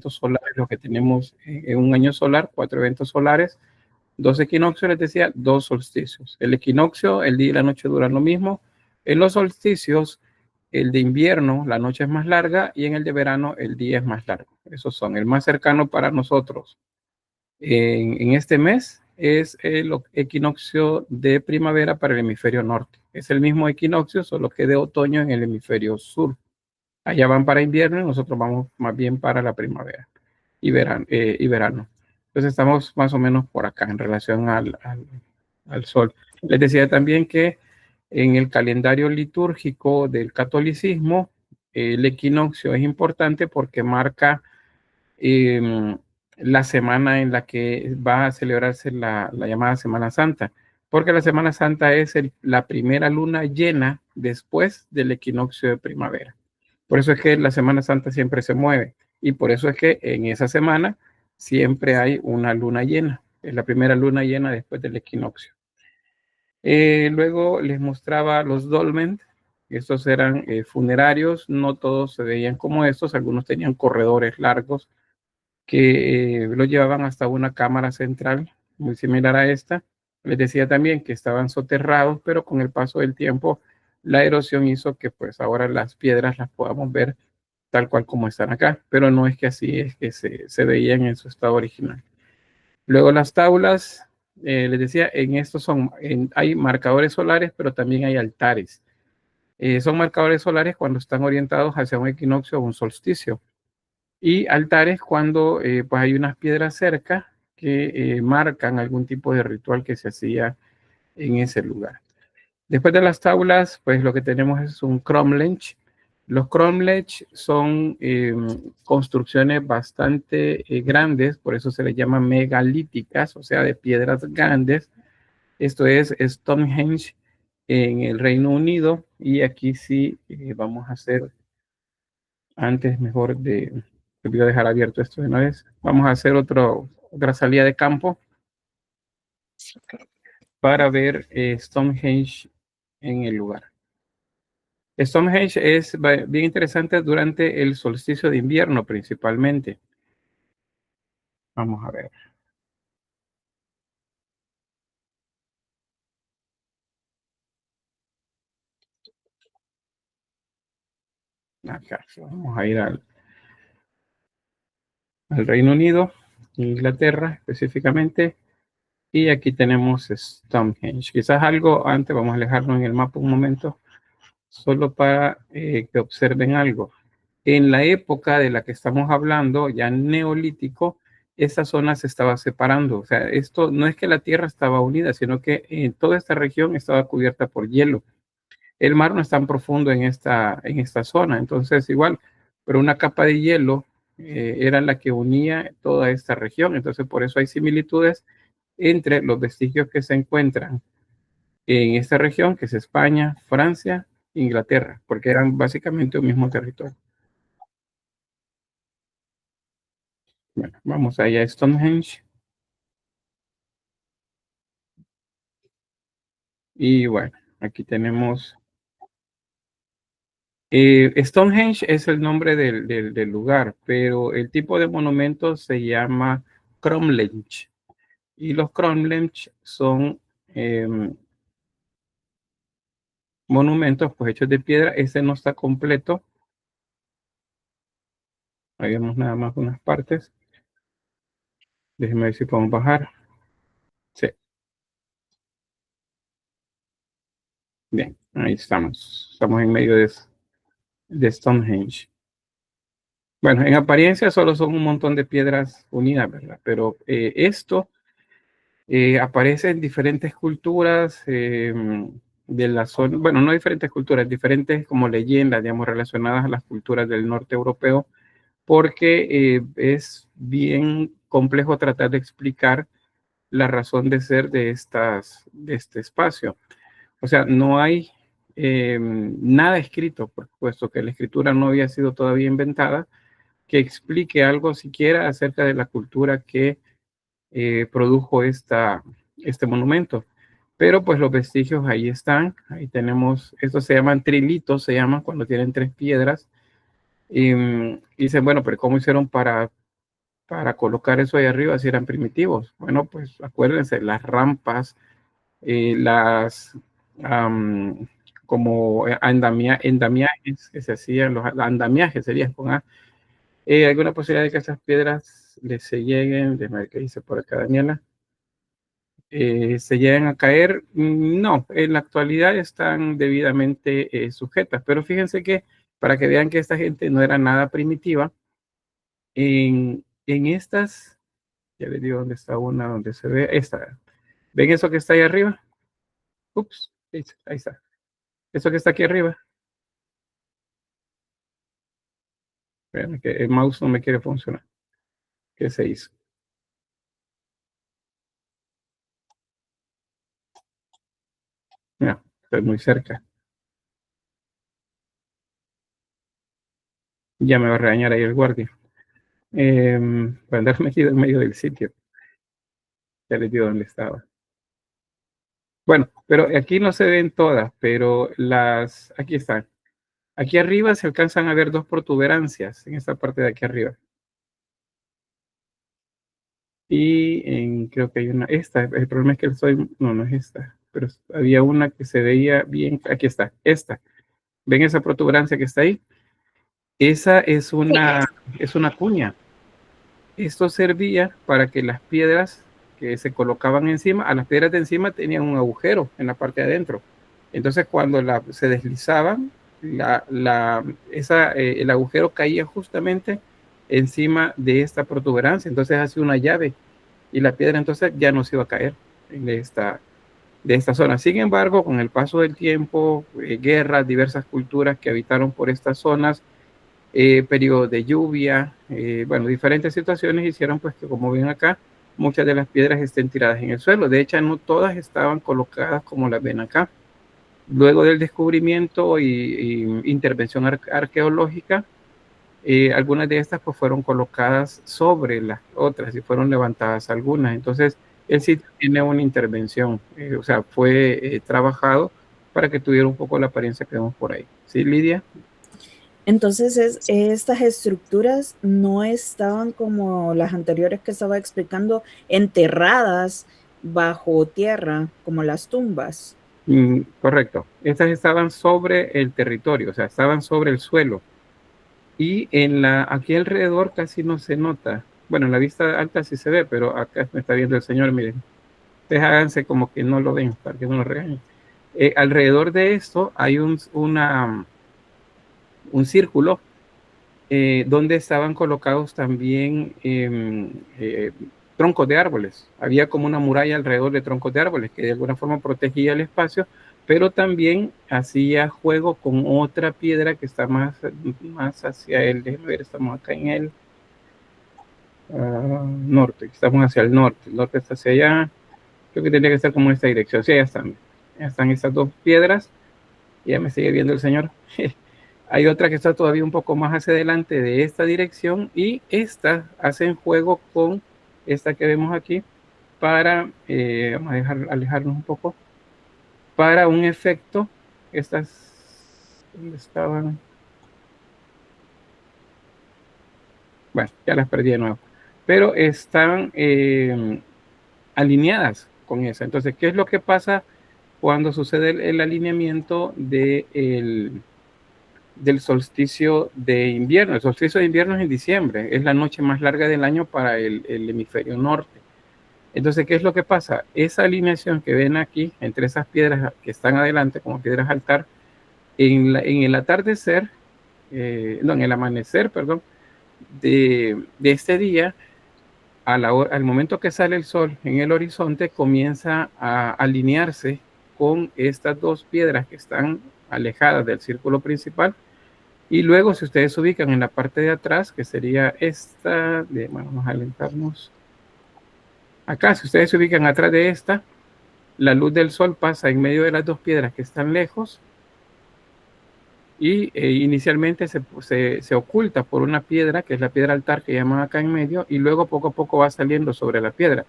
eventos solares, lo que tenemos en un año solar, 4 eventos solares, 2 equinoccios, les decía, 2 solsticios. El equinoccio, el día y la noche duran lo mismo. En los solsticios, el de invierno, la noche es más larga, y en el de verano, el día es más largo. Esos son. El más cercano para nosotros en este mes es el equinoccio de primavera para el hemisferio norte. Es el mismo equinoccio, solo que de otoño en el hemisferio sur. Allá van para invierno y nosotros vamos más bien para la primavera y verano. Entonces estamos más o menos por acá en relación al sol. Les decía también que en el calendario litúrgico del catolicismo, el equinoccio es importante porque marca la semana en la que va a celebrarse la llamada Semana Santa, porque la Semana Santa es la primera luna llena después del equinoccio de primavera. Por eso es que la Semana Santa siempre se mueve, y por eso es que en esa semana siempre hay una luna llena. Es la primera luna llena después del equinoccio. Luego les mostraba los dolmen. Estos eran funerarios, no todos se veían como estos, algunos tenían corredores largos que lo llevaban hasta una cámara central muy similar a esta. Les decía también que estaban soterrados, pero con el paso del tiempo la erosión hizo que pues ahora las piedras las podamos ver tal cual como están acá, pero no es que así es que se veían en su estado original. Luego las taulas, les decía, en estos hay marcadores solares, pero también hay altares. Son marcadores solares cuando están orientados hacia un equinoccio o un solsticio, y altares cuando pues hay unas piedras cerca que marcan algún tipo de ritual que se hacía en ese lugar. Después de las taulas, pues lo que tenemos es un cromlech. Los cromlech son construcciones bastante grandes, por eso se les llama megalíticas, o sea, de piedras grandes. Esto es Stonehenge en el Reino Unido, y aquí sí vamos a hacer, antes mejor de, voy a dejar abierto esto de una vez, vamos a hacer otra salida de campo para ver Stonehenge en el lugar. Stonehenge es bien interesante durante el solsticio de invierno principalmente. Vamos a ver. Acá, vamos a ir al Reino Unido, Inglaterra específicamente, y aquí tenemos Stonehenge. Quizás algo antes, vamos a alejarnos en el mapa un momento, solo para que observen algo. En la época de la que estamos hablando, ya neolítico, esa zona se estaba separando. O sea, esto no es que la tierra estaba unida, sino que en toda esta región estaba cubierta por hielo. El mar no es tan profundo en esta zona, entonces igual, pero una capa de hielo era la que unía toda esta región. Entonces, por eso hay similitudes entre los vestigios que se encuentran en esta región, que es España, Francia, Inglaterra, porque eran básicamente un mismo territorio. Bueno, vamos allá a Stonehenge. Y bueno, aquí tenemos... Stonehenge es el nombre del lugar, pero el tipo de monumento se llama cromlech. Y los cromlech son monumentos pues hechos de piedra. Este no está completo. Ahí vemos nada más unas partes. Déjenme ver si podemos bajar. Sí. Bien, ahí estamos. Estamos en medio de Stonehenge. Bueno, en apariencia solo son un montón de piedras unidas, ¿verdad? Pero esto aparece en diferentes culturas de la zona, bueno, no diferentes culturas, diferentes como leyendas, digamos, relacionadas a las culturas del norte europeo, porque es bien complejo tratar de explicar la razón de ser de este espacio. O sea, no hay nada escrito, por supuesto que la escritura no había sido todavía inventada, que explique algo siquiera acerca de la cultura que produjo este monumento. Pero pues los vestigios ahí están. Ahí tenemos, estos se llaman trilitos, se llaman cuando tienen 3 piedras. Y dicen, bueno, pero ¿cómo hicieron para para colocar eso ahí arriba si eran primitivos? Bueno, pues acuérdense, las rampas, las como andamiajes que se hacían, los andamiajes serían con A. ¿Alguna posibilidad de que esas piedras se lleguen, de ver qué dice por acá Daniela, se lleguen a caer? No, en la actualidad están debidamente sujetas, pero fíjense que para que vean que esta gente no era nada primitiva, en estas, ya les digo dónde está una, donde se ve esta. ¿Ven eso que está ahí arriba? Ups, ahí está. Eso que está aquí arriba. Vean que el mouse no me quiere funcionar. ¿Qué se hizo? No, estoy muy cerca. Ya me va a regañar ahí el guardia. Para andar metido en medio del sitio. Ya les digo dónde estaba. Bueno, pero aquí no se ven todas, pero aquí están. Aquí arriba se alcanzan a ver dos protuberancias en esta parte de aquí arriba. Y creo que hay una, el problema es que no es esta, pero había una que se veía bien, aquí está, esta. ¿Ven esa protuberancia que está ahí? Esa es una cuña. Esto servía para que las piedras que se colocaban encima, a las piedras de encima tenían un agujero en la parte de adentro. Entonces cuando se deslizaban, el agujero caía justamente encima de esta protuberancia. Entonces hace una llave y la piedra entonces ya no se iba a caer de esta zona. Sin embargo, con el paso del tiempo, guerras, diversas culturas que habitaron por estas zonas, periodos de lluvia, bueno, diferentes situaciones hicieron pues que, como ven acá, muchas de las piedras estén tiradas en el suelo. De hecho, no todas estaban colocadas como las ven acá. Luego del descubrimiento y intervención arqueológica, algunas de estas pues fueron colocadas sobre las otras y fueron levantadas algunas. Entonces, el sitio tiene una intervención, o sea, fue trabajado para que tuviera un poco la apariencia que vemos por ahí. ¿Sí, Lidia? Entonces, estas estructuras no estaban como las anteriores que estaba explicando, enterradas bajo tierra, como las tumbas. Correcto. Estas estaban sobre el territorio, o sea, estaban sobre el suelo. Y aquí alrededor casi no se nota. Bueno, en la vista alta sí se ve, pero acá me está viendo el señor, miren. Ustedes háganse como que no lo ven, para que no lo regañen. Alrededor de esto hay un círculo donde estaban colocados también troncos de árboles. Había como una muralla alrededor de troncos de árboles que de alguna forma protegía el espacio, pero también hacía juego con otra piedra que está más hacia el, déjenme ver, estamos acá en el norte, estamos hacia el norte está hacia allá, creo que tendría que estar como en esta dirección, sí, ya están estas dos piedras, ya me sigue viendo el señor. Hay otra que está todavía un poco más hacia adelante de esta dirección y estas hacen juego con esta que vemos aquí para, vamos a dejar alejarnos un poco, para un efecto. ¿Dónde estaban? Bueno, ya las perdí de nuevo, pero están alineadas con esa. Entonces, ¿qué es lo que pasa cuando sucede el alineamiento del solsticio de invierno? El solsticio de invierno es en diciembre, es la noche más larga del año para el hemisferio norte. Entonces, ¿qué es lo que pasa? Esa alineación que ven aquí, entre esas piedras que están adelante, como piedras altar, en el atardecer, en el amanecer, perdón, de este día, al momento que sale el sol en el horizonte, comienza a alinearse con estas dos piedras que están alejadas del círculo principal. Y luego, si ustedes se ubican en la parte de atrás, que sería esta, bueno, vamos a alentarnos. Acá, si ustedes se ubican atrás de esta, la luz del sol pasa en medio de las dos piedras que están lejos y inicialmente se oculta por una piedra, que es la piedra altar que llaman acá en medio, y luego poco a poco va saliendo sobre la piedra.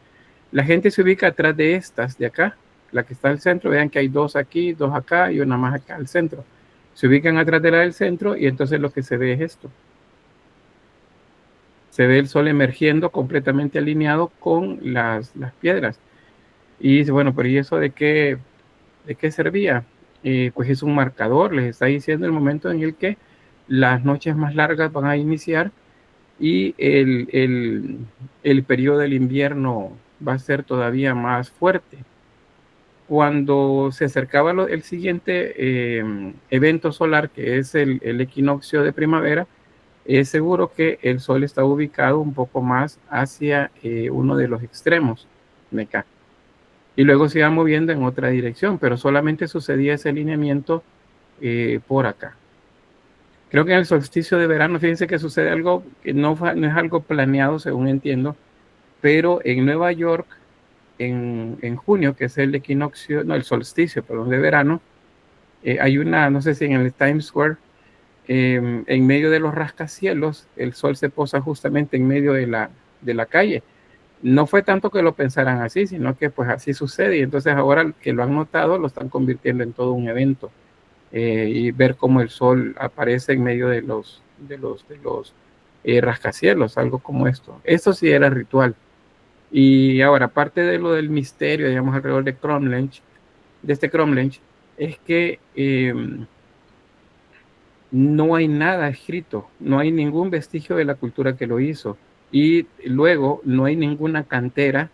La gente se ubica atrás de estas de acá, la que está al centro, vean que hay dos aquí, dos acá y una más acá al centro. Se ubican atrás de la del centro y entonces lo que se ve es esto. se ve el sol emergiendo completamente alineado con las piedras. Y dice, bueno, pero ¿y eso de qué servía? Pues es un marcador, les está diciendo el momento en el que las noches más largas van a iniciar y el periodo del invierno va a ser todavía más fuerte. Cuando se acercaba el siguiente evento solar, que es el equinoccio de primavera, es seguro que el Sol está ubicado un poco más hacia uno de los extremos de acá. Y luego se iba moviendo en otra dirección, pero solamente sucedía ese alineamiento por acá. Creo que en el solsticio de verano, fíjense que sucede algo que no es algo planeado, según entiendo, pero en Nueva York, en junio, que es el equinoccio, no, el solsticio, perdón, de verano, hay una, no sé si en el Times Square, en medio de los rascacielos, el sol se posa justamente en medio de la calle. No fue tanto que lo pensaran así, sino que pues así sucede, y entonces ahora que lo han notado, lo están convirtiendo en todo un evento. Y ver cómo el sol aparece en medio de los rascacielos, algo como esto. Eso sí era ritual. Y ahora, aparte de lo del misterio, digamos, alrededor de Cromlech, de este Cromlech, es que no hay nada escrito, no hay ningún vestigio de la cultura que lo hizo. Y luego no hay ninguna cantera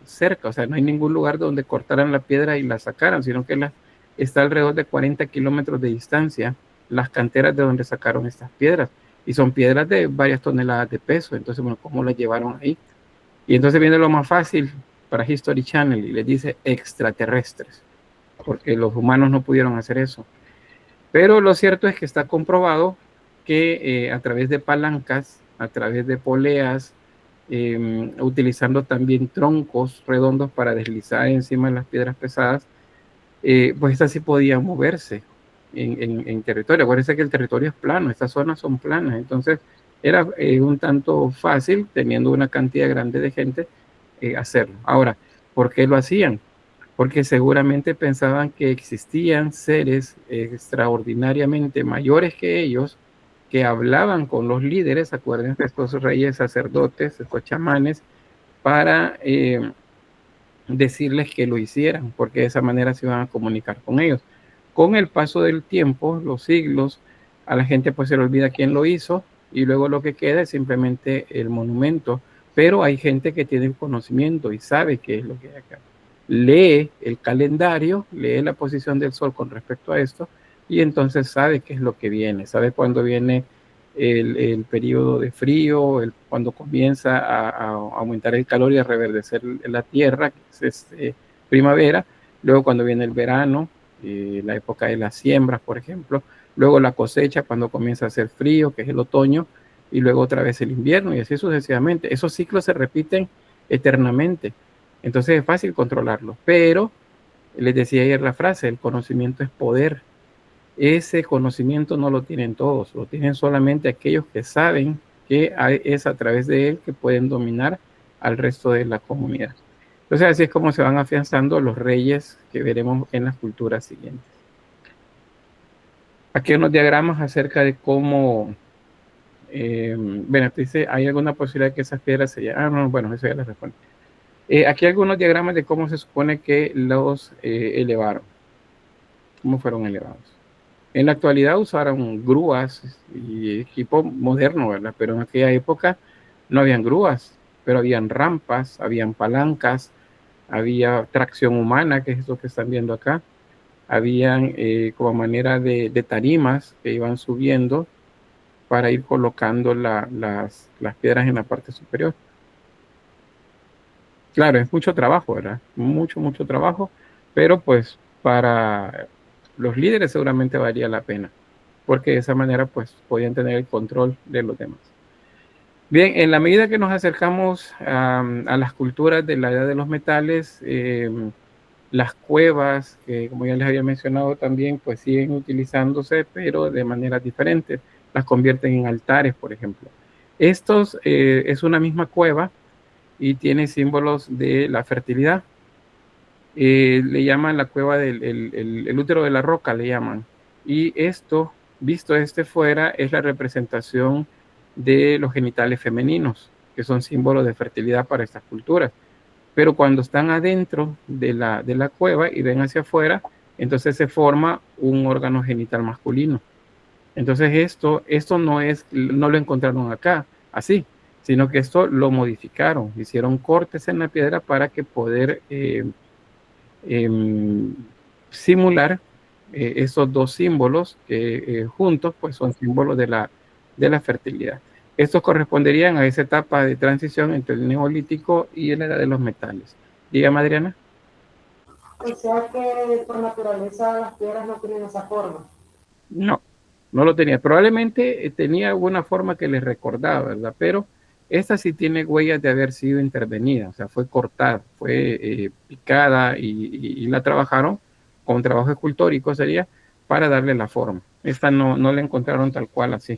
cerca, o sea, no hay ningún lugar donde cortaran la piedra y la sacaran, sino que está alrededor de 40 kilómetros de distancia las canteras de donde sacaron estas piedras. Y son piedras de varias toneladas de peso, entonces, bueno, ¿cómo las llevaron ahí? Y entonces viene lo más fácil para History Channel y les dice extraterrestres, porque los humanos no pudieron hacer eso. Pero lo cierto es que está comprobado que a través de palancas, a través de poleas, utilizando también troncos redondos para deslizar encima de las piedras pesadas, pues estas sí podían moverse en territorio. Acuérdense que el territorio es plano, estas zonas son planas, entonces era un tanto fácil, teniendo una cantidad grande de gente, hacerlo. Ahora, ¿por qué lo hacían? Porque seguramente pensaban que existían seres extraordinariamente mayores que ellos, que hablaban con los líderes, acuérdense, estos reyes sacerdotes, estos chamanes, para decirles que lo hicieran, porque de esa manera se iban a comunicar con ellos. Con el paso del tiempo, los siglos, a la gente pues se le olvida quién lo hizo y luego lo que queda es simplemente el monumento, pero hay gente que tiene el conocimiento y sabe qué es lo que hay acá. Lee el calendario, lee la posición del sol con respecto a esto y entonces sabe qué es lo que viene, sabe cuándo viene el periodo de frío, cuando comienza a aumentar el calor y a reverdecer la tierra, que es primavera, luego cuando viene el verano, la época de las siembras, por ejemplo, luego la cosecha cuando comienza a hacer frío, que es el otoño, y luego otra vez el invierno, y así sucesivamente. Esos ciclos se repiten eternamente, entonces es fácil controlarlo, pero les decía ayer la frase, el conocimiento es poder. Ese conocimiento no lo tienen todos, lo tienen solamente aquellos que saben que es a través de él que pueden dominar al resto de la comunidad. Entonces así es como se van afianzando los reyes que veremos en las culturas siguientes. Aquí hay unos diagramas acerca de cómo, bueno, dice, ¿hay alguna posibilidad que esas piedras se llamen? No, bueno, eso ya les respondo. Aquí hay algunos diagramas de cómo se supone que los elevaron, cómo fueron elevados. En la actualidad usaron grúas y equipo moderno, ¿verdad? Pero en aquella época no habían grúas, pero habían rampas, habían palancas, había tracción humana, que es lo que están viendo acá. Habían como manera de tarimas que iban subiendo para ir colocando las piedras en la parte superior. Claro, es mucho trabajo, ¿verdad? Mucho, mucho trabajo, pero pues para los líderes seguramente valía la pena, porque de esa manera pues podían tener el control de los demás. Bien, en la medida que nos acercamos a las culturas de la edad de los metales, las cuevas, que como ya les había mencionado también, pues siguen utilizándose, pero de maneras diferentes. Las convierten en altares, por ejemplo. Estos es una misma cueva y tiene símbolos de la fertilidad. Le llaman la cueva del el útero de la roca, le llaman. Y esto, visto desde fuera, es la representación de los genitales femeninos, que son símbolos de fertilidad para estas culturas. Pero cuando están adentro de la cueva y ven hacia afuera, entonces se forma un órgano genital masculino. Entonces esto no lo encontraron acá, así, sino que esto lo modificaron, hicieron cortes en la piedra para que poder simular esos dos símbolos que juntos pues son símbolos de la fertilidad. Estos corresponderían a esa etapa de transición entre el neolítico y la edad de los metales. Dígame, Adriana. O sea que por naturaleza las piedras no tienen esa forma. No, no lo tenía. Probablemente tenía alguna forma que les recordaba, ¿verdad? Pero esta sí tiene huellas de haber sido intervenida, o sea, fue cortada, fue picada y la trabajaron con trabajo escultórico, sería, para darle la forma. Esta no la encontraron tal cual así.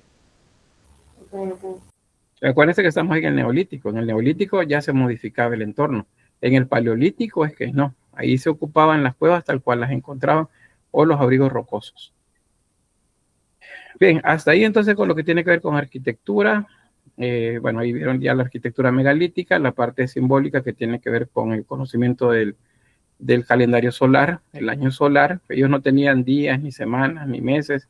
Okay. Acuérdense que estamos en el Neolítico. En el Neolítico ya se modificaba el entorno. En el Paleolítico es que no. Ahí se ocupaban las cuevas tal cual las encontraban o los abrigos rocosos. Bien, hasta ahí entonces con lo que tiene que ver con arquitectura. Bueno, ahí vieron ya la arquitectura megalítica, la parte simbólica que tiene que ver con el conocimiento del calendario solar, el año solar. Ellos no tenían días, ni semanas, ni meses,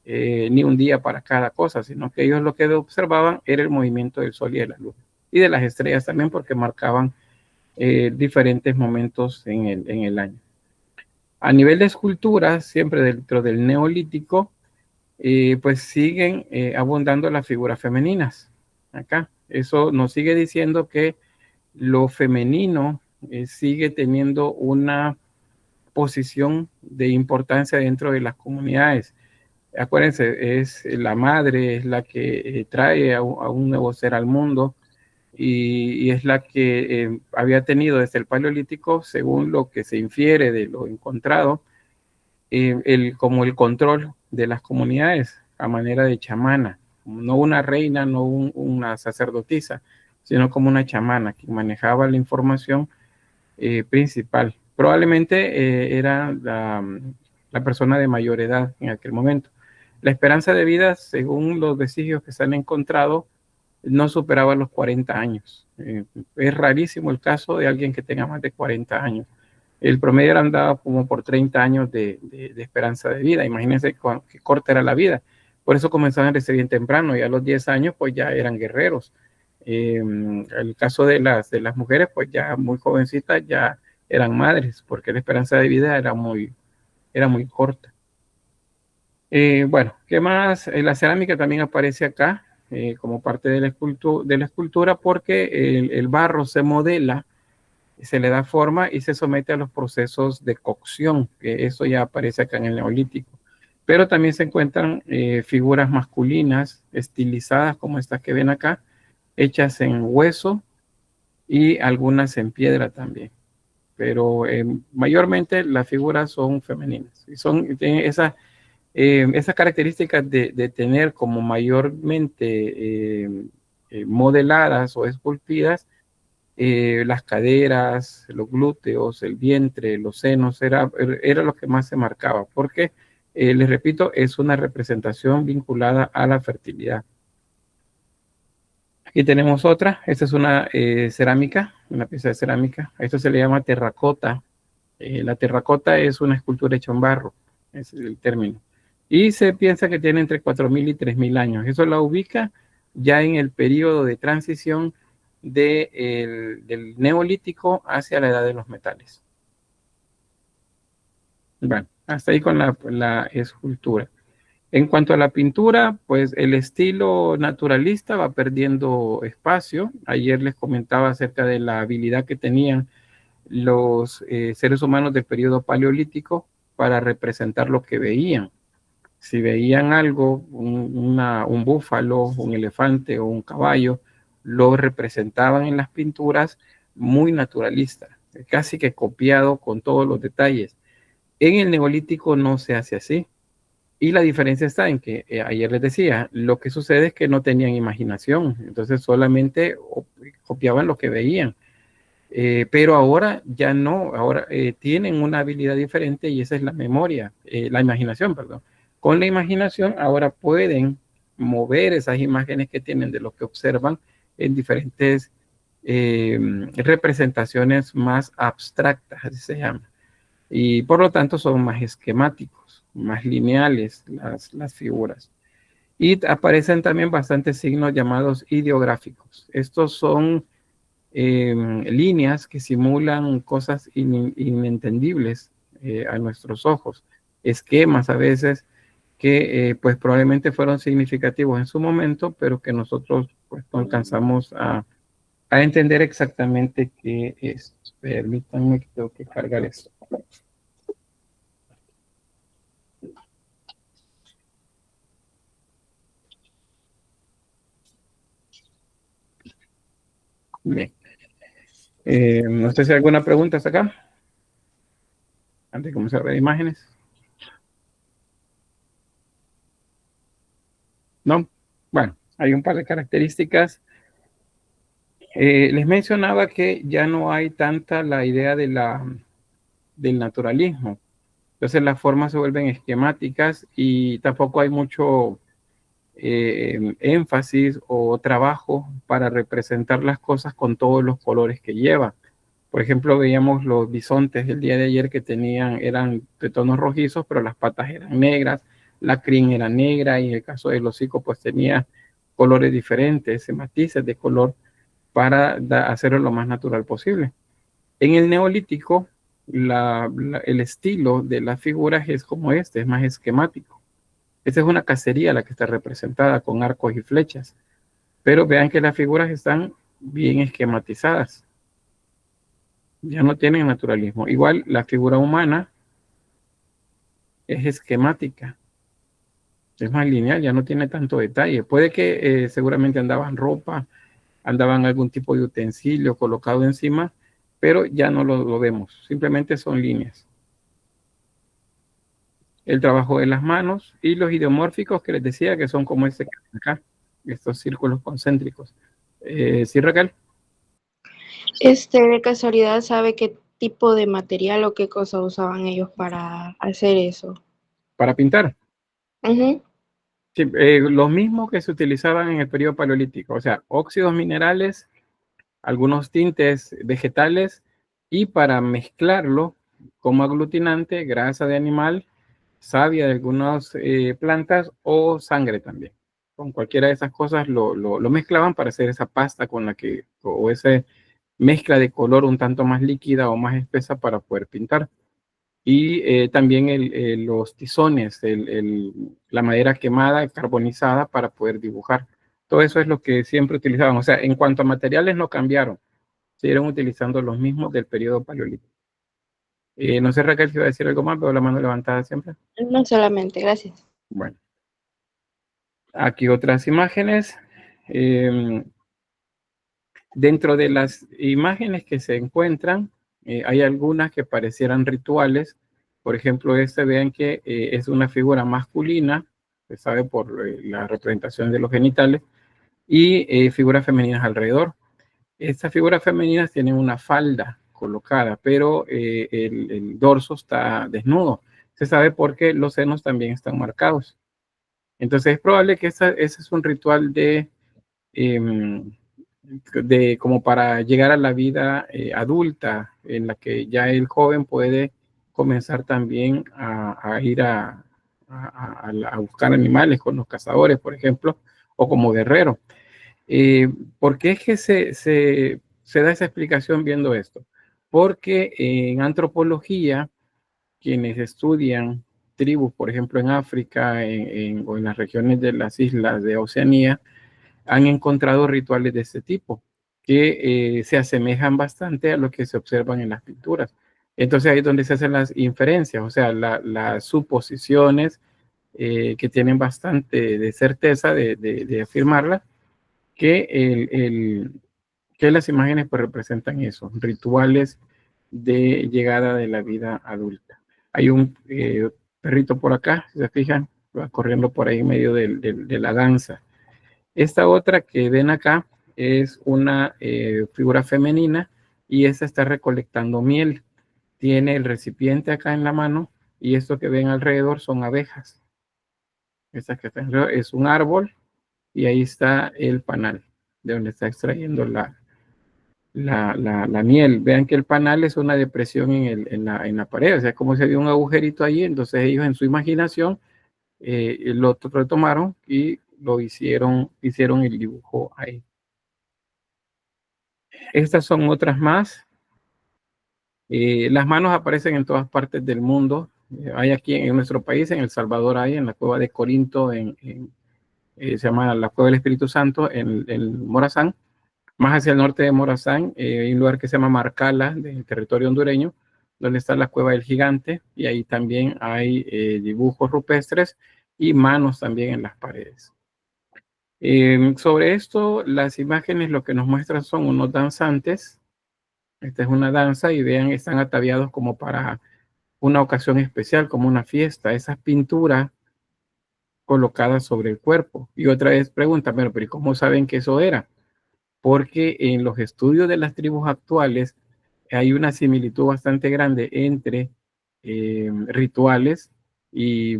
ni un día para cada cosa, sino que ellos lo que observaban era el movimiento del sol y de la luna. Y de las estrellas también, porque marcaban diferentes momentos en el año. A nivel de esculturas, siempre dentro del Neolítico, pues siguen abundando las figuras femeninas. Acá, eso nos sigue diciendo que lo femenino sigue teniendo una posición de importancia dentro de las comunidades. Acuérdense, es la madre, es la que trae a un nuevo ser al mundo y es la que había tenido desde el Paleolítico, según lo que se infiere de lo encontrado, como el control de las comunidades a manera de chamana, no una reina, no una sacerdotisa, sino como una chamana que manejaba la información principal. Probablemente era la persona de mayor edad en aquel momento. La esperanza de vida, según los vestigios que se han encontrado, no superaba los 40 años. Es rarísimo el caso de alguien que tenga más de 40 años. El promedio andaba como por 30 años de esperanza de vida. Imagínense qué corta era la vida. Por eso comenzaban a recibir bien temprano y a los 10 años pues ya eran guerreros. El caso de las mujeres pues ya muy jovencitas ya eran madres porque la esperanza de vida era muy corta. Bueno, ¿qué más? La cerámica también aparece acá como parte de la escultura porque el barro se modela, se le da forma y se somete a los procesos de cocción, que eso ya aparece acá en el Neolítico. Pero también se encuentran figuras masculinas estilizadas como estas que ven acá, hechas en hueso y algunas en piedra también. Pero mayormente las figuras son femeninas y tienen esas características de tener como mayormente modeladas o esculpidas las caderas, los glúteos, el vientre, los senos, era lo que más se marcaba, porque, les repito, es una representación vinculada a la fertilidad. Aquí tenemos otra, esta es una cerámica, una pieza de cerámica, a esto se le llama terracota. La terracota es una escultura hecha en barro, ese es el término. Y se piensa que tiene entre 4.000 y 3.000 años. Eso la ubica ya en el periodo de transición del Neolítico hacia la edad de los metales. Bueno, hasta ahí con la escultura. En cuanto a la pintura, pues el estilo naturalista va perdiendo espacio. Ayer les comentaba acerca de la habilidad que tenían los seres humanos del periodo paleolítico para representar lo que veían. Si veían algo, un búfalo, un elefante o un caballo, lo representaban en las pinturas muy naturalista, casi que copiado con todos los detalles. En el Neolítico no se hace así. Y la diferencia está en que, ayer les decía, lo que sucede es que no tenían imaginación, entonces solamente copiaban lo que veían. Pero ahora ya no, ahora tienen una habilidad diferente y esa es la memoria, la imaginación, perdón. Con la imaginación ahora pueden mover esas imágenes que tienen de lo que observan en diferentes representaciones más abstractas, así se llama. Y por lo tanto son más esquemáticos, más lineales las figuras. Y aparecen también bastantes signos llamados ideográficos. Estos son líneas que simulan cosas inentendibles a nuestros ojos, esquemas a veces que pues probablemente fueron significativos en su momento, pero que nosotros pues no alcanzamos a entender exactamente qué es. Permítanme que tengo que cargar esto. Bien. No sé si hay alguna pregunta hasta acá, antes de comenzar a ver imágenes. ¿No? Bueno, hay un par de características. Les mencionaba que ya no hay tanta la idea del naturalismo. Entonces las formas se vuelven esquemáticas y tampoco hay mucho énfasis o trabajo para representar las cosas con todos los colores que lleva. Por ejemplo, veíamos los bisontes el día de ayer que eran de tonos rojizos, pero las patas eran negras, la crin era negra y en el caso del hocico pues tenía colores diferentes, matices de color para hacerlo lo más natural posible. En el neolítico, el estilo de las figuras es como es más esquemático. Esta es una cacería la que está representada con arcos y flechas, pero vean que las figuras están bien esquematizadas. Ya no tienen naturalismo. Igual la figura humana es esquemática, es más lineal, ya no tiene tanto detalle. Puede que seguramente andaban ropa, andaban algún tipo de utensilio colocado encima, pero ya no lo vemos, simplemente son líneas. El trabajo de las manos y los ideomórficos que les decía que son como este acá, estos círculos concéntricos. ¿Sí, Raquel? De casualidad, ¿sabe qué tipo de material o qué cosa usaban ellos para hacer eso? Para pintar. Uh-huh. Sí, los mismos que se utilizaban en el periodo paleolítico, o sea, óxidos minerales, algunos tintes vegetales y para mezclarlo como aglutinante, grasa de animal, savia de algunas plantas o sangre también. Con cualquiera de esas cosas lo mezclaban para hacer esa pasta con la que, o esa mezcla de color un tanto más líquida o más espesa para poder pintar. Y también los tizones, la madera quemada, carbonizada para poder dibujar. Todo eso es lo que siempre utilizaban. O sea, en cuanto a materiales no cambiaron, siguieron utilizando los mismos del periodo paleolítico. No sé, Raquel, si iba a decir algo más, veo la mano levantada siempre. No solamente, gracias. Bueno, aquí otras imágenes. Dentro de las imágenes que se encuentran, hay algunas que parecieran rituales. Por ejemplo, vean que es una figura masculina, se sabe por la representación de los genitales, y figuras femeninas alrededor. Estas figuras femeninas tienen una falda colocada, pero el dorso está desnudo. Se sabe porque los senos también están marcados. Entonces es probable que ese es un ritual de como para llegar a la vida adulta, en la que ya el joven puede comenzar también a ir a buscar animales con los cazadores, por ejemplo, o como guerrero. ¿Por qué es que se da esa explicación viendo esto? Porque en antropología, quienes estudian tribus, por ejemplo, en África o en las regiones de las islas de Oceanía, han encontrado rituales de este tipo que se asemejan bastante a lo que se observan en las pinturas. Entonces ahí es donde se hacen las inferencias, o sea, las suposiciones que tienen bastante de certeza de afirmarla, que las imágenes pues representan eso, rituales de llegada de la vida adulta. Hay un perrito por acá, si se fijan, va corriendo por ahí en medio de la danza. Esta otra que ven acá es una figura femenina y esta está recolectando miel. Tiene el recipiente acá en la mano y esto que ven alrededor son abejas. Esta que está alrededor es un árbol y ahí está el panal, de donde está extrayendo la miel. Vean que el panal es una depresión en la pared, o sea, como si había un agujerito ahí, entonces ellos en su imaginación lo retomaron y lo hicieron el dibujo ahí. Estas son otras más. Las manos aparecen en todas partes del mundo. Hay aquí en nuestro país, en El Salvador, hay en la cueva de Corinto, se llama la Cueva del Espíritu Santo, en Morazán. Más hacia el norte de Morazán, hay un lugar que se llama Marcala, del territorio hondureño, donde está la Cueva del Gigante, y ahí también hay dibujos rupestres y manos también en las paredes. Sobre esto, las imágenes lo que nos muestran son unos danzantes. Esta es una danza y vean, están ataviados como para una ocasión especial, como una fiesta. Esas pinturas colocadas sobre el cuerpo. Y otra vez pregunta, pero ¿y cómo saben que eso era? Porque en los estudios de las tribus actuales hay una similitud bastante grande entre rituales y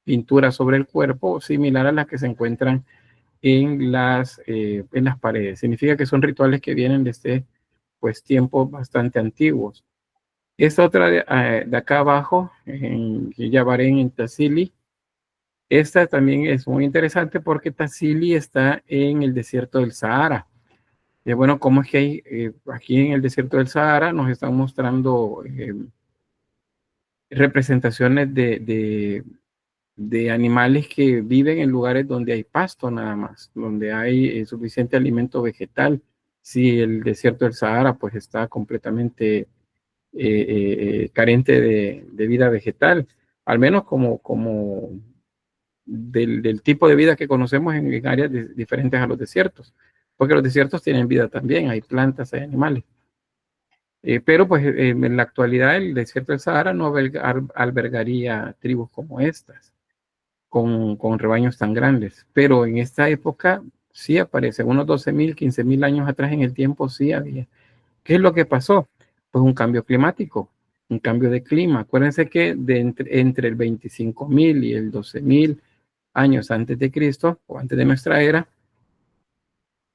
pinturas sobre el cuerpo, similar a las que se encuentran en las paredes. Significa que son rituales que vienen desde pues tiempos bastante antiguos. Esta otra de acá abajo, en Yabarén, en Tassili, esta también es muy interesante porque Tassili está en el desierto del Sahara. Y bueno, ¿cómo es que hay aquí en el desierto del Sahara nos están mostrando representaciones de animales que viven en lugares donde hay pasto nada más, donde hay suficiente alimento vegetal? Si el desierto del Sahara pues está completamente carente de vida vegetal, al menos como del tipo de vida que conocemos en áreas diferentes a los desiertos, porque los desiertos tienen vida también, hay plantas, hay animales. Pero pues en la actualidad el desierto del Sahara no albergaría tribus como estas, con rebaños tan grandes. Pero en esta época sí aparece, unos 12.000, 15.000 años atrás en el tiempo sí había. ¿Qué es lo que pasó? Pues un cambio climático, un cambio de clima. Acuérdense que entre el 25.000 y el 12.000 años antes de Cristo, o antes de nuestra era,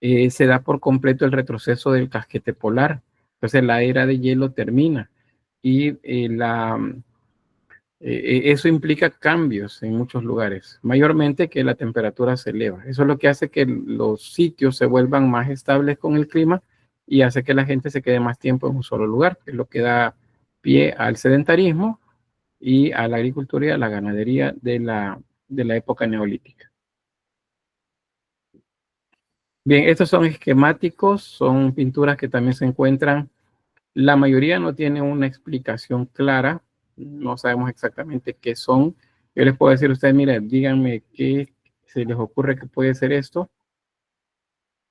se da por completo el retroceso del casquete polar. Entonces la era de hielo termina y eso implica cambios en muchos lugares, mayormente que la temperatura se eleva. Eso es lo que hace que los sitios se vuelvan más estables con el clima y hace que la gente se quede más tiempo en un solo lugar, que es lo que da pie al sedentarismo y a la agricultura y a la ganadería de la época neolítica. Bien, estos son esquemáticos, son pinturas que también se encuentran. La mayoría no tiene una explicación clara, no sabemos exactamente qué son. Yo les puedo decir a ustedes, miren, díganme qué se les ocurre que puede ser esto,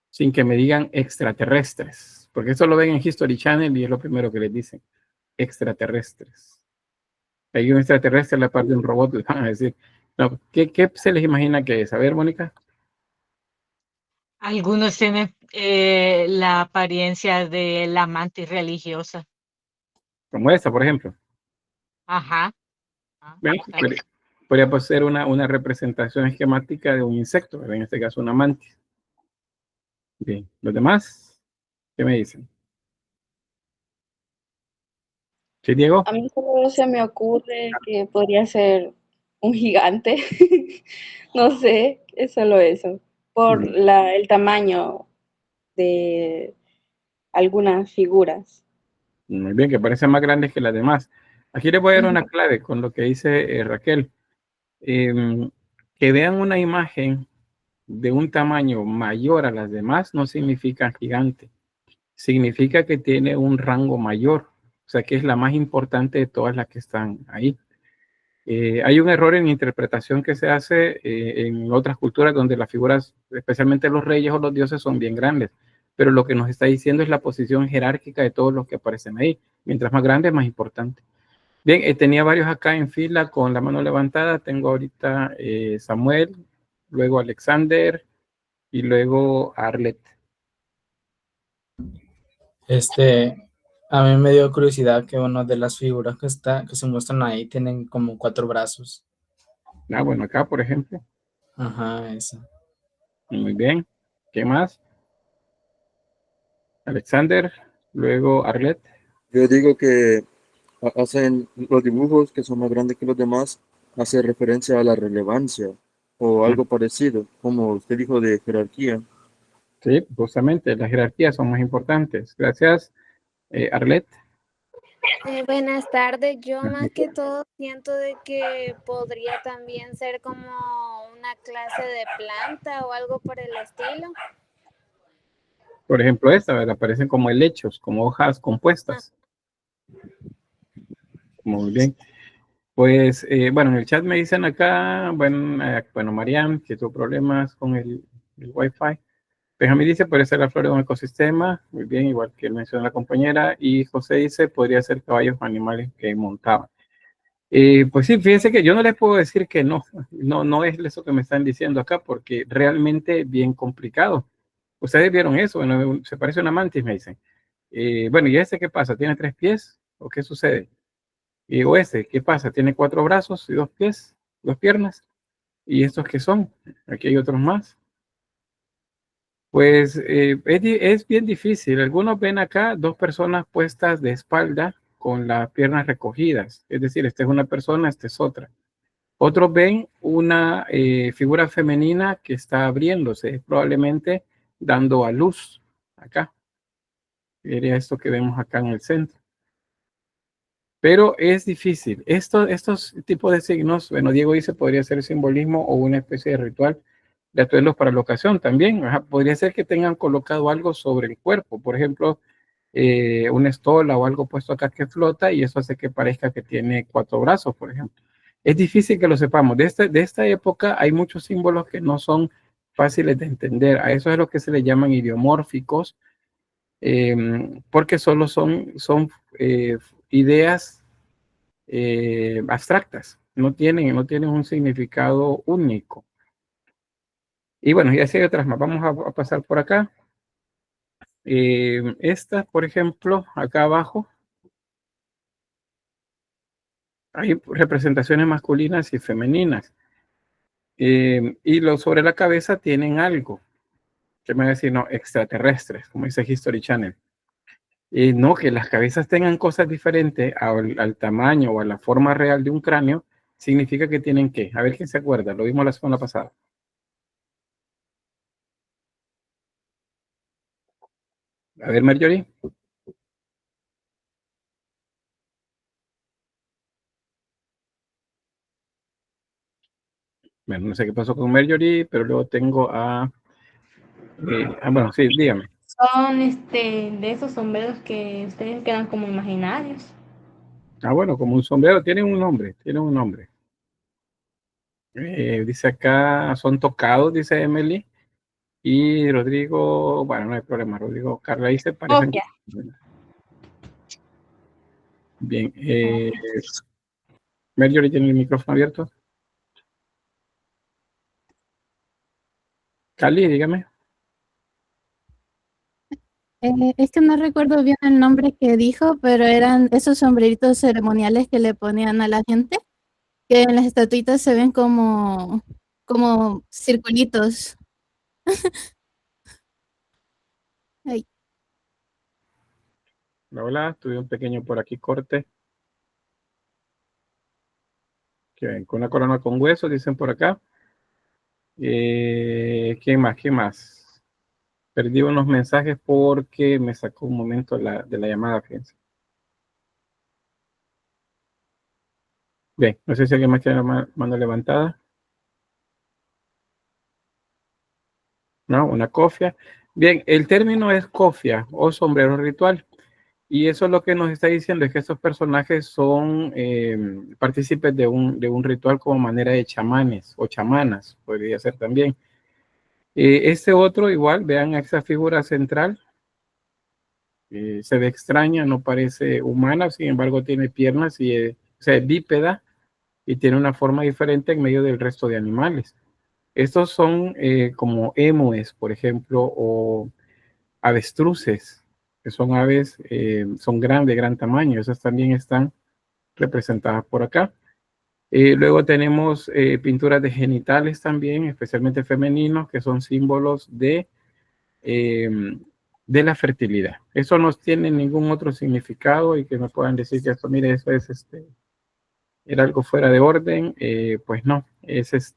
sin que me digan extraterrestres, porque eso lo ven en History Channel y es lo primero que les dicen, extraterrestres. Hay un extraterrestre en la parte de un robot, les van a decir, no, ¿qué se les imagina que es? A ver, Mónica. Algunos tienen la apariencia de la mantis religiosa. Como esta, por ejemplo. Ajá. Bueno, podría ser una representación esquemática de un insecto, en este caso una mantis. Bien, ¿los demás? ¿Qué me dicen? ¿Sí, Diego? A mí solo se me ocurre que podría ser un gigante. No sé, es solo eso. Por el tamaño de algunas figuras. Muy bien, que parecen más grandes que las demás. Aquí les voy a dar una clave con lo que dice Raquel. Que vean una imagen de un tamaño mayor a las demás no significa gigante. Significa que tiene un rango mayor. O sea, que es la más importante de todas las que están ahí. Hay un error en interpretación que se hace en otras culturas donde las figuras, especialmente los reyes o los dioses, son bien grandes. Pero lo que nos está diciendo es la posición jerárquica de todos los que aparecen ahí. Mientras más grande, más importante. Bien, tenía varios acá en fila con la mano levantada. Tengo ahorita Samuel, luego Alexander y luego Arlet. A mí me dio curiosidad que una de las figuras que se muestran ahí tienen como 4 brazos. Bueno, acá, por ejemplo. Ajá, esa. Muy bien. ¿Qué más? Alexander, luego Arlet. Yo digo que hacen los dibujos que son más grandes que los demás, hace referencia a la relevancia o algo parecido, como usted dijo de jerarquía. Sí, justamente las jerarquías son más importantes. Gracias, Arlet. Buenas tardes. Yo más que todo siento de que podría también ser como una clase de planta o algo por el estilo. Por ejemplo, esta, ¿verdad? Aparecen como helechos, como hojas compuestas. Muy bien. Pues, bueno, en el chat me dicen acá, bueno, Mariam, que tuvo problemas con el Wi-Fi. Benjamín dice, podría ser la flor de un ecosistema. Muy bien, igual que mencionó la compañera. Y José dice, podría ser caballos o animales que montaban. Pues sí, fíjense que yo no les puedo decir que no es eso que me están diciendo acá, porque realmente es bien complicado. Ustedes vieron eso, bueno, se parece a una mantis, me dicen. Bueno, ¿y ese qué pasa? ¿Tiene 3 pies? ¿O qué sucede? O ese, ¿qué pasa? ¿Tiene 4 brazos y 2 pies, 2 piernas? ¿Y estos qué son? Aquí hay otros más. Pues es bien difícil. Algunos ven acá 2 personas puestas de espalda con las piernas recogidas. Es decir, esta es una persona, esta es otra. Otros ven una figura femenina que está abriéndose, probablemente dando a luz acá. Sería esto que vemos acá en el centro. Pero es difícil. Estos tipos de signos, bueno, Diego dice, podría ser simbolismo o una especie de ritual de atuendos para la ocasión también. Ajá, podría ser que tengan colocado algo sobre el cuerpo, por ejemplo, una estola o algo puesto acá que flota y eso hace que parezca que tiene 4 brazos, por ejemplo. Es difícil que lo sepamos. De esta época hay muchos símbolos que no son fáciles de entender. A eso es lo que se le llaman idiomórficos, porque solo son ideas abstractas, no tienen un significado único. Y bueno, y así hay otras más. Vamos a pasar por acá. Esta, por ejemplo, acá abajo, hay representaciones masculinas y femeninas. Y sobre la cabeza tienen algo, que me va a decir, no, extraterrestres, como dice History Channel. No, que las cabezas tengan cosas diferentes al tamaño o a la forma real de un cráneo, significa que tienen que, a ver quién se acuerda, lo vimos la semana pasada. A ver, Marjorie. Bueno, no sé qué pasó con Marjorie, pero luego tengo a... bueno, sí, dígame. Son de esos sombreros que ustedes quedan como imaginarios. Bueno, como un sombrero, tiene un nombre. Dice acá, son tocados, dice Emily. Y Rodrigo, bueno, no hay problema, Rodrigo, Carla dice, parecen... Copia. Bien, Marjorie tiene el micrófono abierto. Cali, dígame. Es que no recuerdo bien el nombre que dijo, pero eran esos sombreritos ceremoniales que le ponían a la gente, que en las estatuitas se ven como circulitos. Ay. Hola, tuve un pequeño por aquí corte. Que ven, con una corona con huesos, dicen por acá. ¿Quién más? ¿Qué más? Perdí unos mensajes porque me sacó un momento de la llamada, fíjense. Bien, no sé si alguien más tiene la mano levantada. No, una cofia. Bien, el término es cofia o sombrero ritual. Y eso lo que nos está diciendo es que estos personajes son partícipes de un ritual como manera de chamanes o chamanas, podría ser también. Este otro igual, vean esa figura central. Se ve extraña, no parece humana, sin embargo tiene piernas y o sea, es bípeda y tiene una forma diferente en medio del resto de animales. Estos son como emues, por ejemplo, o avestruces, que son aves, son de gran tamaño. Esas también están representadas por acá. Luego tenemos pinturas de genitales también, especialmente femeninos, que son símbolos de la fertilidad. Eso no tiene ningún otro significado y que me puedan decir que esto, mire, eso es era algo fuera de orden, pues no, es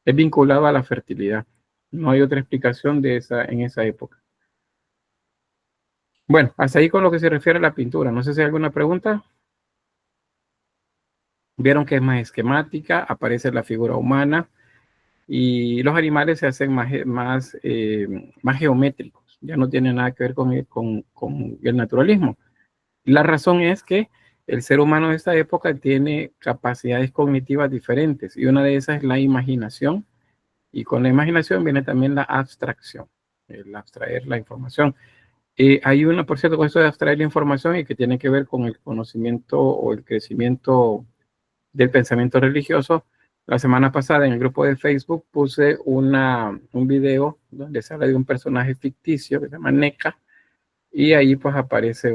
vinculado a la fertilidad. No hay otra explicación en esa época. Bueno, hasta ahí con lo que se refiere a la pintura. No sé si hay alguna pregunta. Vieron que es más esquemática, aparece la figura humana y los animales se hacen más geométricos. Ya no tiene nada que ver con el naturalismo. La razón es que el ser humano de esta época tiene capacidades cognitivas diferentes y una de esas es la imaginación, y con la imaginación viene también la abstracción, el abstraer la información. Hay una, por cierto, con eso de abstraer la información y que tiene que ver con el conocimiento o el crecimiento del pensamiento religioso. La semana pasada en el grupo de Facebook puse un video donde se habla de un personaje ficticio que se llama Neca, y ahí pues aparece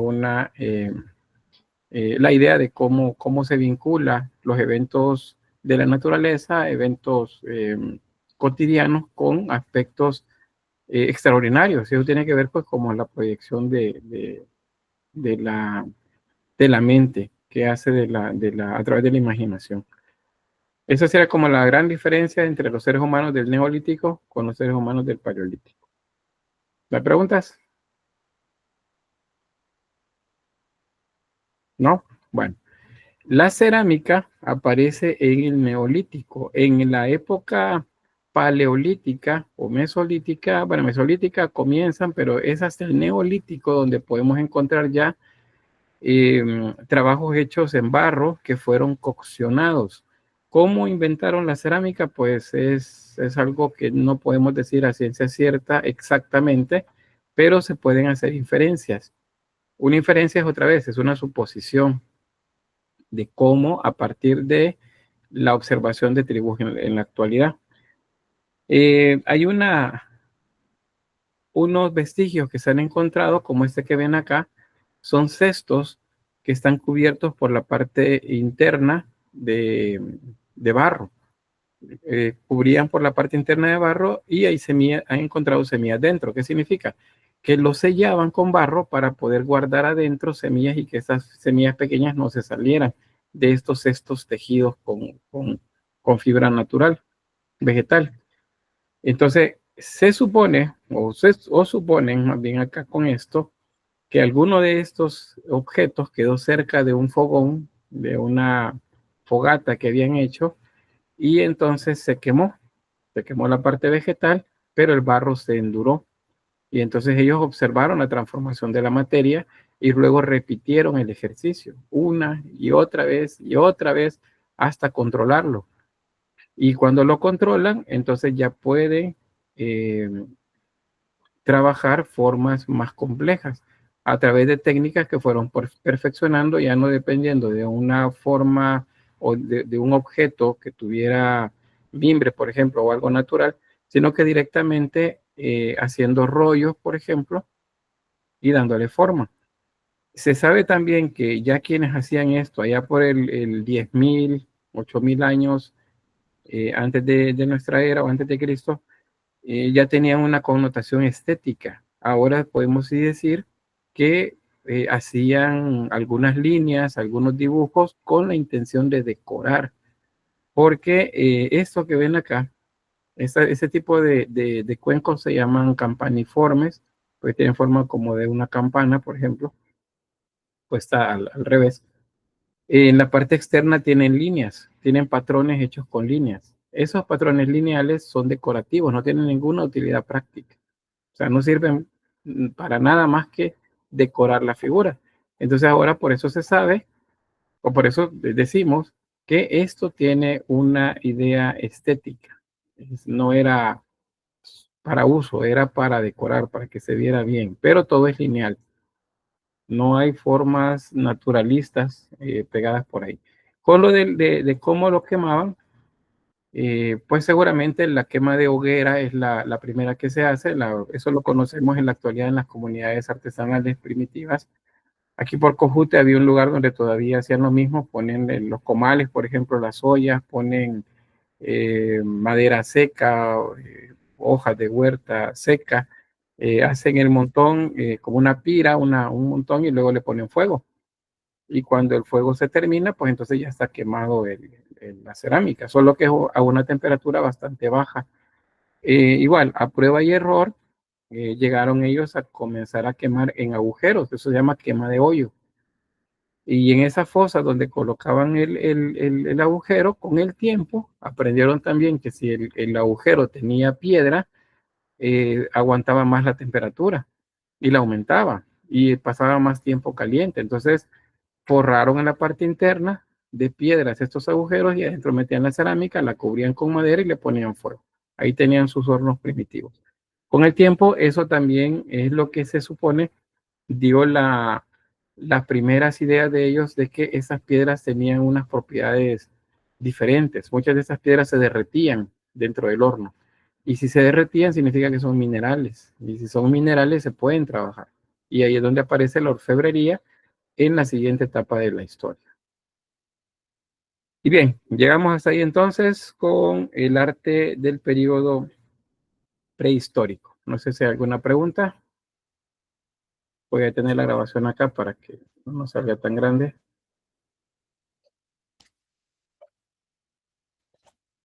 la idea de cómo se vincula los eventos de la naturaleza, eventos cotidianos con aspectos extraordinarios. Eso tiene que ver pues como la proyección de la mente que hace a través de la imaginación. Esa sería como la gran diferencia entre los seres humanos del Neolítico con los seres humanos del Paleolítico. ¿Me preguntas? ¿No? Bueno. La cerámica aparece en el Neolítico. En la época paleolítica o mesolítica, bueno, mesolítica comienzan, pero es hasta el Neolítico donde podemos encontrar ya trabajos hechos en barro que fueron coccionados. ¿Cómo inventaron la cerámica? Pues es algo que no podemos decir a ciencia cierta exactamente, pero se pueden hacer inferencias. Una inferencia es otra vez, es una suposición de cómo a partir de la observación de tribus en la actualidad. Hay unos vestigios que se han encontrado, como este que ven acá, son cestos que están cubiertos por la parte interna de barro. Cubrían por la parte interna de barro y hay han encontrado semillas dentro. ¿Qué significa? Que lo sellaban con barro para poder guardar adentro semillas y que esas semillas pequeñas no se salieran de estos cestos tejidos con fibra natural, vegetal. Entonces, se supone, o suponen más bien acá con esto, que alguno de estos objetos quedó cerca de un fogón, de una fogata que habían hecho, y entonces se quemó la parte vegetal, pero el barro se enduró. Y entonces ellos observaron la transformación de la materia y luego repitieron el ejercicio una y otra vez hasta controlarlo. Y cuando lo controlan, entonces ya pueden trabajar formas más complejas a través de técnicas que fueron perfeccionando, ya no dependiendo de una forma o de un objeto que tuviera mimbre, por ejemplo, o algo natural, sino que directamente haciendo rollos, por ejemplo, y dándole forma. Se sabe también que ya quienes hacían esto allá por el 10.000, 8.000 años antes de nuestra era o antes de Cristo, ya tenían una connotación estética. Ahora podemos decir que hacían algunas líneas, algunos dibujos con la intención de decorar, porque esto que ven acá, ese tipo de cuencos se llaman campaniformes, porque tienen forma como de una campana, por ejemplo, puesta al revés. En la parte externa tienen líneas, tienen patrones hechos con líneas. Esos patrones lineales son decorativos, no tienen ninguna utilidad práctica. O sea, no sirven para nada más que decorar la figura. Entonces ahora por eso se sabe, o por eso decimos que esto tiene una idea estética. No era para uso, era para decorar, para que se viera bien, pero todo es lineal. No hay formas naturalistas pegadas por ahí. Con lo de cómo lo quemaban, pues seguramente la quema de hoguera es la primera que se hace. Eso lo conocemos en la actualidad en las comunidades artesanales primitivas. Aquí por Cojute había un lugar donde todavía hacían lo mismo, ponen en los comales, por ejemplo, las ollas, ponen madera seca, hojas de huerta seca, hacen el montón como una pira, un montón, y luego le ponen fuego. Y cuando el fuego se termina, pues entonces ya está quemado la cerámica, solo que a una temperatura bastante baja. Igual, a prueba y error, llegaron ellos a comenzar a quemar en agujeros, eso se llama quema de hoyo. Y en esa fosa donde colocaban el agujero, con el tiempo aprendieron también que si el agujero tenía piedra, aguantaba más la temperatura y la aumentaba y pasaba más tiempo caliente. Entonces forraron en la parte interna de piedras estos agujeros y adentro metían la cerámica, la cubrían con madera y le ponían fuego. Ahí tenían sus hornos primitivos. Con el tiempo, eso también es lo que se supone dio las primeras ideas de ellos de que esas piedras tenían unas propiedades diferentes. Muchas de esas piedras se derretían dentro del horno. Y si se derretían, significa que son minerales. Y si son minerales, se pueden trabajar. Y ahí es donde aparece la orfebrería en la siguiente etapa de la historia. Y bien, llegamos hasta ahí entonces con el arte del periodo prehistórico. No sé si hay alguna pregunta. Voy a tener la grabación acá para que no nos salga tan grande.